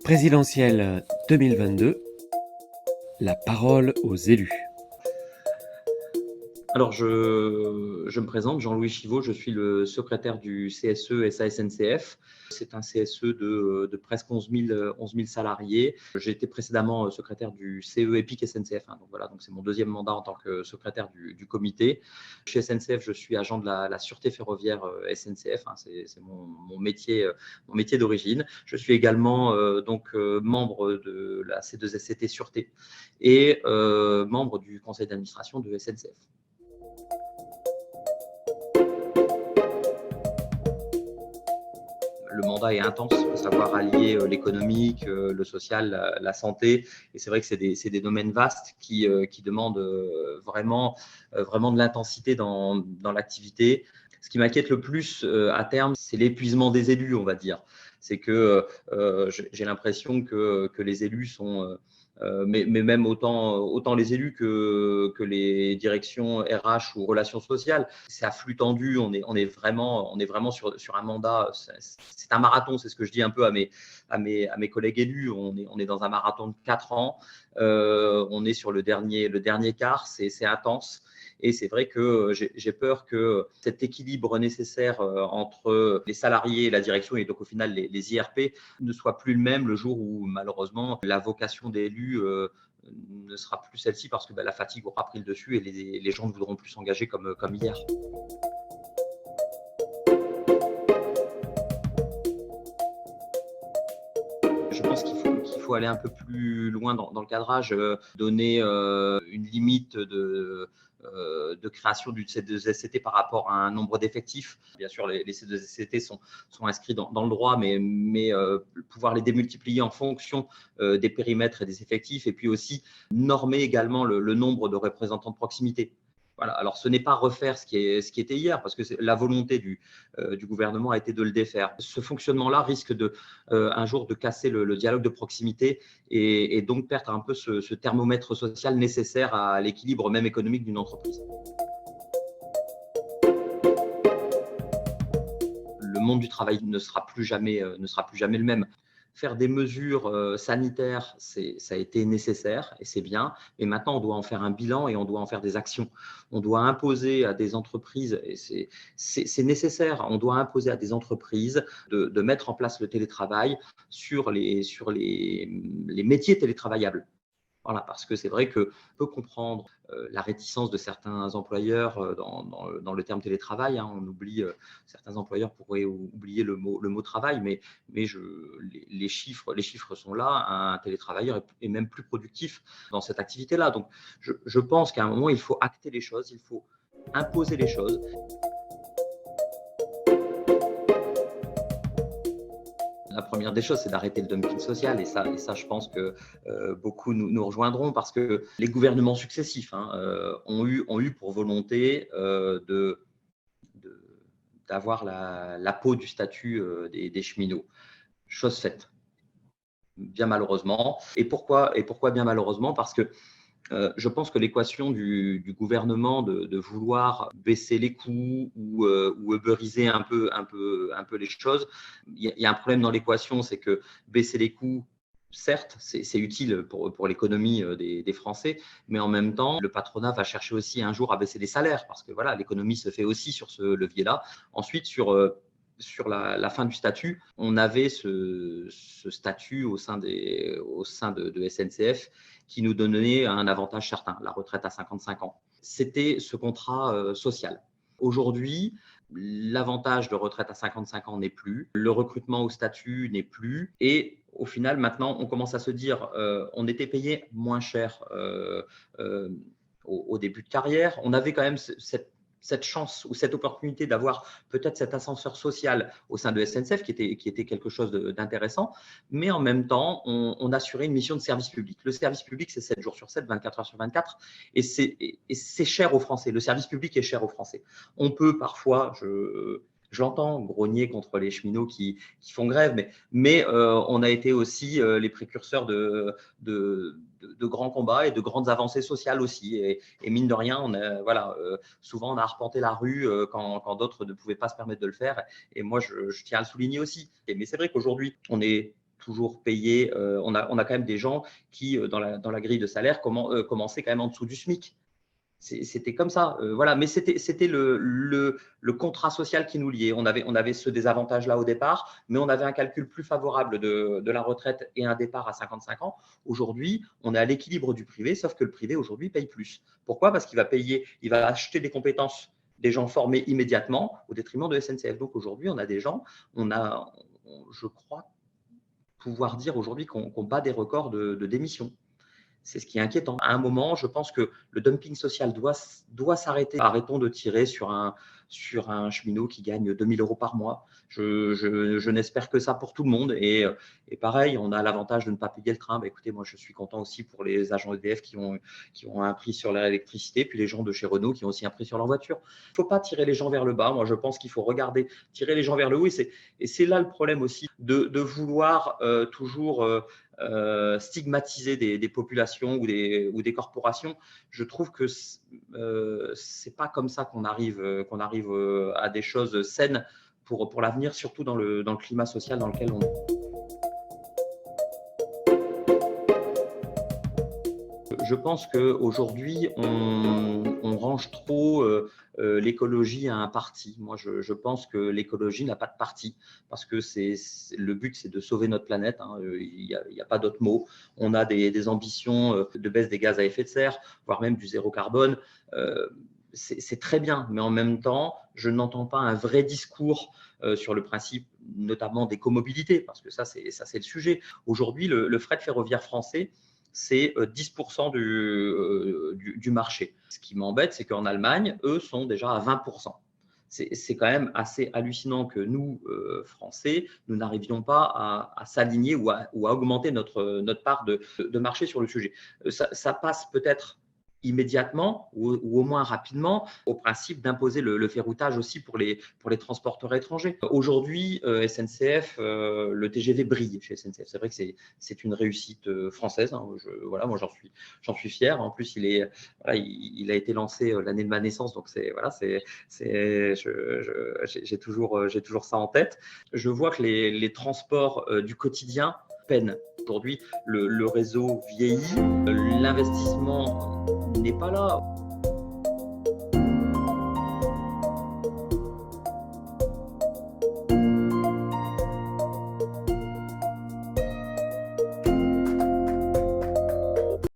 Présidentielle 2022, la parole aux élus. Alors, je me présente, Jean-Louis Chivot, je suis le secrétaire du CSE SA-SNCF. C'est un CSE de presque 11 000 salariés. J'ai été précédemment secrétaire du CE EPIC SNCF. Donc voilà, donc c'est mon deuxième mandat en tant que secrétaire du comité. Chez SNCF, je suis agent de la sûreté ferroviaire SNCF. C'est mon métier d'origine. Je suis également membre de la C2SCT Sûreté et membre du conseil d'administration de SNCF. Le mandat est intense, il faut savoir allier l'économique, le social, la santé. Et c'est vrai que c'est des domaines vastes qui demandent vraiment de l'intensité dans l'activité. Ce qui m'inquiète le plus à terme, c'est l'épuisement des élus, on va dire. C'est que j'ai l'impression que les élus sont… mais même autant les élus que les directions RH ou relations sociales, c'est à flux tendu. On est vraiment sur un mandat. C'est un marathon, c'est ce que je dis un peu à mes collègues élus. On est dans un marathon de 4 ans. On est sur le dernier quart. C'est intense. Et c'est vrai que j'ai peur que cet équilibre nécessaire entre les salariés et la direction, et donc au final les IRP, ne soit plus le même le jour où malheureusement la vocation des élus ne sera plus celle-ci, parce que la fatigue aura pris le dessus et les gens ne voudront plus s'engager comme hier. Je pense qu'il faut aller un peu plus loin dans le cadrage, donner une limite de création du C2SCT par rapport à un nombre d'effectifs. Bien sûr, les C2SCT sont inscrits dans le droit, mais pouvoir les démultiplier en fonction des périmètres et des effectifs, et puis aussi normer également le nombre de représentants de proximité. Voilà. Alors, ce n'est pas refaire ce qui était hier, parce que la volonté du gouvernement a été de le défaire. Ce fonctionnement-là risque un jour de casser le dialogue de proximité et donc perdre un peu ce thermomètre social nécessaire à l'équilibre même économique d'une entreprise. Le monde du travail ne sera plus jamais le même. Faire des mesures sanitaires, ça a été nécessaire et c'est bien. Mais maintenant, on doit en faire un bilan et on doit en faire des actions. On doit imposer à des entreprises, et c'est nécessaire, on doit imposer à des entreprises de mettre en place le télétravail sur les métiers télétravaillables. Voilà, parce que c'est vrai qu'on peut comprendre la réticence de certains employeurs dans le terme télétravail. On oublie, certains employeurs pourraient oublier le mot travail, mais les chiffres sont là. Un télétravailleur est même plus productif dans cette activité-là. Donc, je pense qu'à un moment, il faut acter les choses, il faut imposer les choses. La première des choses, c'est d'arrêter le dumping social. Et ça, je pense que beaucoup nous rejoindront, parce que les gouvernements successifs ont eu pour volonté d'avoir la peau du statut des cheminots. Chose faite, bien malheureusement. Et pourquoi bien malheureusement? Parce que je pense que l'équation du gouvernement de vouloir baisser les coûts ou ubeuriser un peu les choses, il y a un problème dans l'équation, c'est que baisser les coûts, certes, c'est utile pour l'économie des Français, mais en même temps, le patronat va chercher aussi un jour à baisser les salaires, parce que voilà, l'économie se fait aussi sur ce levier-là. Ensuite, sur la fin du statut, on avait ce statut au sein de SNCF qui nous donnait un avantage certain, la retraite à 55 ans. C'était ce contrat social. Aujourd'hui, l'avantage de retraite à 55 ans n'est plus, le recrutement au statut n'est plus, et au final, maintenant, on commence à se dire on était payé moins cher au début de carrière. On avait quand même cette chance ou cette opportunité d'avoir peut-être cet ascenseur social au sein de SNCF qui était quelque chose d'intéressant, mais en même temps, on assurait une mission de service public. Le service public, c'est 7 jours sur 7, 24 heures sur 24, et c'est cher aux Français. Le service public est cher aux Français. On peut parfois, j'entends grogner contre les cheminots qui font grève, mais on a été aussi les précurseurs de grands combats et de grandes avancées sociales aussi. Et mine de rien, souvent on a arpenté la rue quand d'autres ne pouvaient pas se permettre de le faire. Et moi, je tiens à le souligner aussi. Mais c'est vrai qu'aujourd'hui, on est toujours payés. On a quand même des gens qui, dans la grille de salaire, commençaient quand même en dessous du SMIC. C'était comme ça, voilà. Mais c'était le contrat social qui nous liait. On avait ce désavantage-là au départ, mais on avait un calcul plus favorable de la retraite et un départ à 55 ans. Aujourd'hui, on est à l'équilibre du privé, sauf que le privé aujourd'hui paye plus. Pourquoi? Parce qu'il va acheter des compétences des gens formés immédiatement au détriment de SNCF. Donc aujourd'hui, on a des gens, je crois pouvoir dire aujourd'hui qu'on bat des records de démission. C'est ce qui est inquiétant. À un moment, je pense que le dumping social doit s'arrêter. Arrêtons de tirer sur un cheminot qui gagne 2 000 € par mois. Je n'espère que ça pour tout le monde. Et pareil, on a l'avantage de ne pas payer le train. Écoutez, moi, je suis content aussi pour les agents EDF qui ont un prix sur l'électricité, puis les gens de chez Renault qui ont aussi un prix sur leur voiture. Il ne faut pas tirer les gens vers le bas. Moi, je pense qu'il faut tirer les gens vers le haut. Et c'est là le problème aussi de vouloir toujours stigmatiser des populations ou des corporations. Je trouve que c'est pas comme ça qu'on arrive à des choses saines pour l'avenir, surtout dans le climat social dans lequel on est. Je pense qu'aujourd'hui, on range trop l'écologie à un parti. Moi, je pense que l'écologie n'a pas de parti parce que le but, c'est de sauver notre planète. Il n'y a pas d'autre mot. On a des ambitions de baisse des gaz à effet de serre, voire même du zéro carbone. C'est très bien, mais en même temps, je n'entends pas un vrai discours sur le principe, notamment des comobilités, parce que ça, c'est le sujet. Aujourd'hui, le fret ferroviaire français, c'est 10% du marché. Ce qui m'embête, c'est qu'en Allemagne, eux sont déjà à 20%. C'est quand même assez hallucinant que nous, Français, nous n'arrivions pas à s'aligner ou à augmenter notre part de marché sur le sujet. Ça passe peut-être immédiatement ou au moins rapidement au principe d'imposer le ferroutage aussi pour les transporteurs étrangers. Aujourd'hui, SNCF, le TGV brille chez SNCF. C'est vrai que c'est une réussite française. Voilà, moi j'en suis fier. En plus, il a été lancé l'année de ma naissance, donc j'ai toujours ça en tête. Je vois que les transports du quotidien peinent. Aujourd'hui, le réseau vieillit, l'investissement n'est pas là.